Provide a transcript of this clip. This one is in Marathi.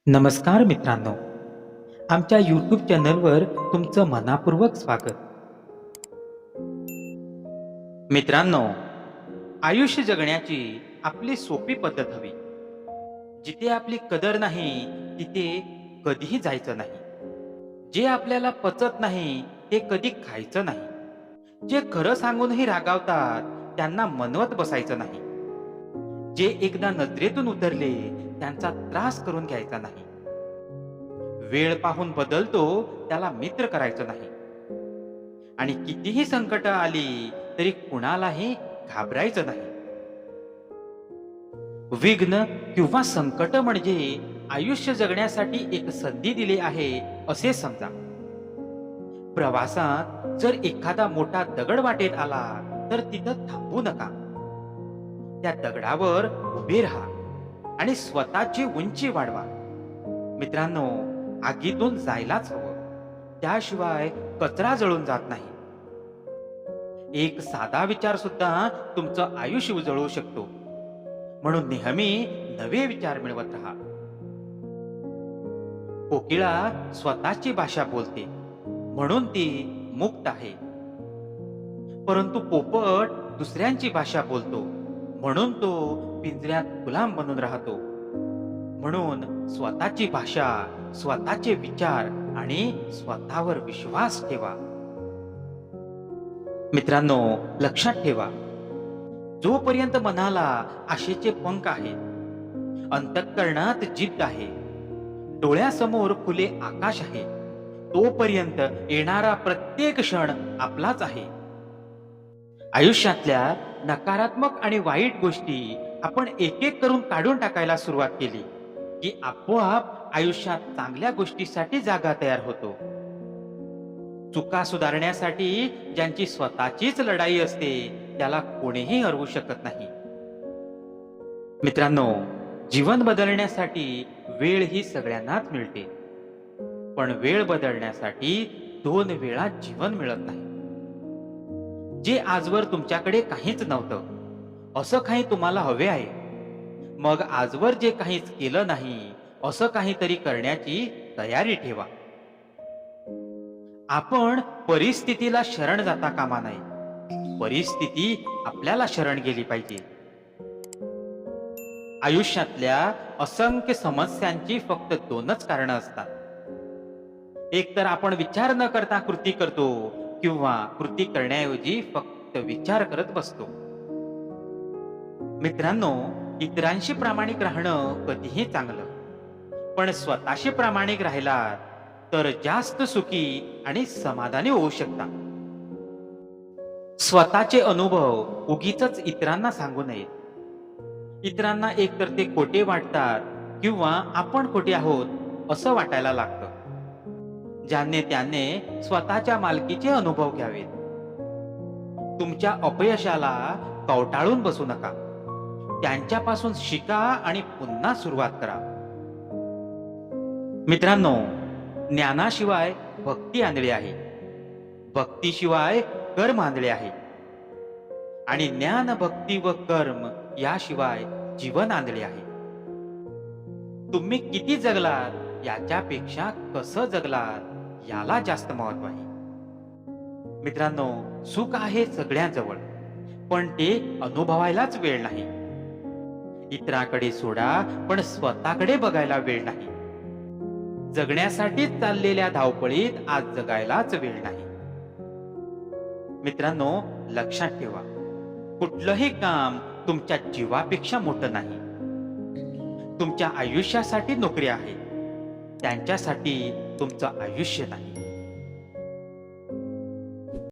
नमस्कार मित्रांनो, आमच्या यूट्यूब चॅनलवर तुमचं मनापूर्वक स्वागत. मित्रांनो, आयुष्य जगण्याची आपली सोपी पद्धत हवी. जिथे आपली कदर नाही तिथे कधीही जायचं नाही. जे आपल्याला पचत नाही ते कधी खायचं नाही. जे खरं सांगूनही रागावतात त्यांना मनवत बसायचं नाही. जे एकदा नजरेतून उतरले त्यांचा त्रास करून घ्यायचा नाही. वेळ पाहून बदलतो त्याला मित्र करायचं नाही. आणि कितीही संकट आली तरी कुणालाही घाबरायचं नाही. विघ्न किंवा संकट म्हणजे आयुष्य जगण्यासाठी एक संधी दिली आहे असे समजा. प्रवासात जर एखादा मोठा दगड वाटेत आला तर तिथं थांबू नका. त्या दगडावर उभे राहा आणि स्वतःची उंची वाढवा. मित्रांनो, आगीतून जायलाच हवं, त्याशिवाय कचरा जळून जात नाही. एक साधा विचार सुद्धा तुमचं आयुष्य उजळू शकतो. म्हणून नेहमी नवे विचार मिळवत राहा. कोकिळा स्वतःची भाषा बोलते म्हणून ती मुक्त आहे, परंतु पोपट दुसऱ्यांची भाषा बोलतो म्हणून तो पिंजऱ्यात गुलाम बनून राहतो. म्हणून स्वतःची भाषा, स्वतःचे विचार आणि स्वतःवर विश्वास ठेवा. मित्रांनो, लक्षात ठेवा, जोपर्यंत मनाला आशेचे पंख आहेत, अंतःकरणात जिद्द आहे, डोळ्यासमोर खुले आकाश आहे, तोपर्यंत येणारा प्रत्येक क्षण आपलाच आहे. आयुष्यातल्या नकारात्मक आणि वाईट गोष्टी आपण एक एक करून काढून टाकायला सुरुवात केली की आपोआप आयुष्यात चांगल्या गोष्टीसाठी जागा तयार होतो. चुका सुधारण्यासाठी ज्यांची स्वतःचीच लढाई असते त्याला कोणीही हरवू शकत नाही. मित्रांनो, जीवन बदलण्यासाठी वेळ ही सगळ्यांनाच मिळते, पण वेळ बदलण्यासाठी 2 वेळा जीवन मिळत नाही. जे आजवर तुमच्याकडे काहीच नव्हतं असं काही तुम्हाला हवे आहे, मग आजवर जे काहीच केलं नाही असं काहीतरी करण्याची तयारी ठेवा. आपण परिस्थितीला शरण जाता कामा नये, परिस्थिती आपल्याला शरण गेली पाहिजे. आयुष्यातल्या असंख्य समस्यांची फक्त 2च कारणं असतात. एक तर आपण विचार न करता कृती करतो किंवा कृती करण्याऐवजी फक्त विचार करत बसतो. मित्रांनो, इतरांशी प्रामाणिक राहणं कधीही चांगलं, पण स्वतःशी प्रामाणिक राहिला तर जास्त सुखी आणि समाधानी होऊ शकता. स्वतःचे अनुभव उगीचच इतरांना सांगू नयेत. इतरांना एकतर ते खोटे वाटतात किंवा आपण खोटे आहोत असं वाटायला लागतं. ज्याने त्याने स्वतःच्या मालकीचे अनुभव घ्यावेत. तुमच्या अपयशाला कवटाळून बसू नका. त्यांच्यापासून शिका आणि पुन्हा सुरुवात करा. मित्रांनो, ज्ञानाशिवाय भक्ती आंधळी आहे, भक्तीशिवाय कर्म आंधळे आहे आणि ज्ञान, भक्ती व कर्म याशिवाय जीवन आंधळे आहे. तुम्ही किती जगलात याच्यापेक्षा कसं जगलात याला जास्त महत्व आहे. मित्रांनो, सुख आहे सगळ्यांजवळ, पण ते अनुभवायलाच वेळ नाही. इतरांकडे सोडा, पण स्वतःकडे बघायला वेळ नाही. जगण्यासाठी चाललेल्या धावपळीत आज जगायलाच वेळ नाही. मित्रांनो, लक्षात ठेवा, कुठलंही काम तुमच्या जीवापेक्षा मोठं नाही. तुमच्या आयुष्यासाठी नोकरी आहे, त्यांच्यासाठी तुमचं आयुष्य नाही.